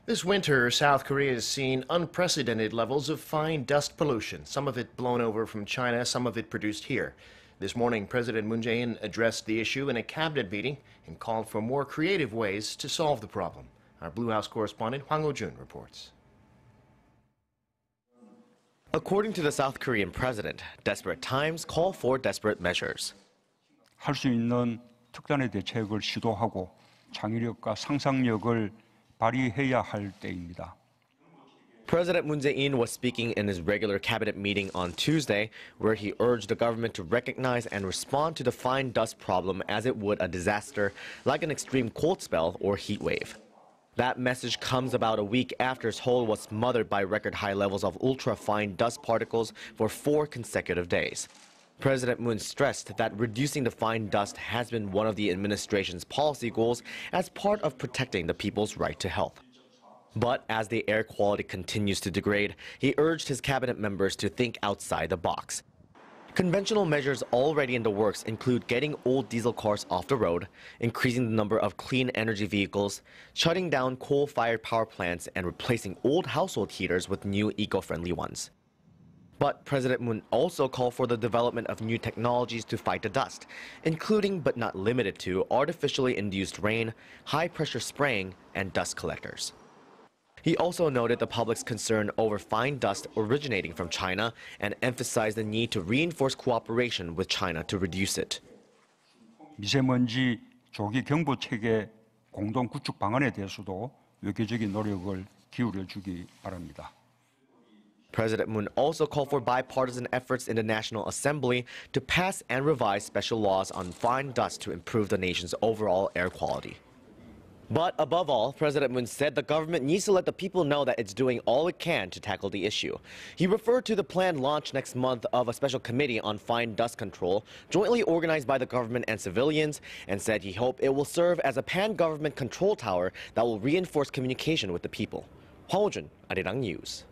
This winter, South Korea has seen unprecedented levels of fine dust pollution, some of it blown over from China, some of it produced here. This morning, President Moon Jae-in addressed the issue in a cabinet meeting and called for more creative ways to solve the problem. Our Blue House correspondent Hwang Hojun reports. According to the South Korean president, desperate times call for desperate measures. 할 수 있는 특단의 대책을 시도하고 창의력과 상상력을 발휘해야 할 때입니다. President Moon Jae-in was speaking in his regular cabinet meeting on Tuesday, where he urged the government to recognize and respond to the fine dust problem as it would a disaster like an extreme cold spell or heat wave. That message comes about a week after Seoul was smothered by record high levels of ultrafine dust particles for 4 consecutive days. President Moon stressed that reducing the fine dust has been one of the administration's policy goals as part of protecting the people's right to health. But as the air quality continues to degrade, he urged his cabinet members to think outside the box. Conventional measures already in the works include getting old diesel cars off the road, increasing the number of clean energy vehicles, shutting down coal-fired power plants, and replacing old household heaters with new eco-friendly ones. But President Moon also called for the development of new technologies to fight the dust, including but not limited to artificially induced rain, high-pressure spraying, and dust collectors. He also noted the public's concern over fine dust originating from China and emphasized the need to reinforce cooperation with China to reduce it. 미세먼지 조기 경보 체계 공동 구축 방안에 대해서도 외교적인 노력을 기울여 주기 바랍니다. President Moon also called for bipartisan efforts in the National Assembly to pass and revise special laws on fine dust to improve the nation's overall air quality. But above all, President Moon said the government needs to let the people know that it's doing all it can to tackle the issue. He referred to the planned launch next month of a special committee on fine dust control, jointly organized by the government and civilians, and said he hoped it will serve as a pan-government control tower that will reinforce communication with the people. Hwang Hojun, Arirang News.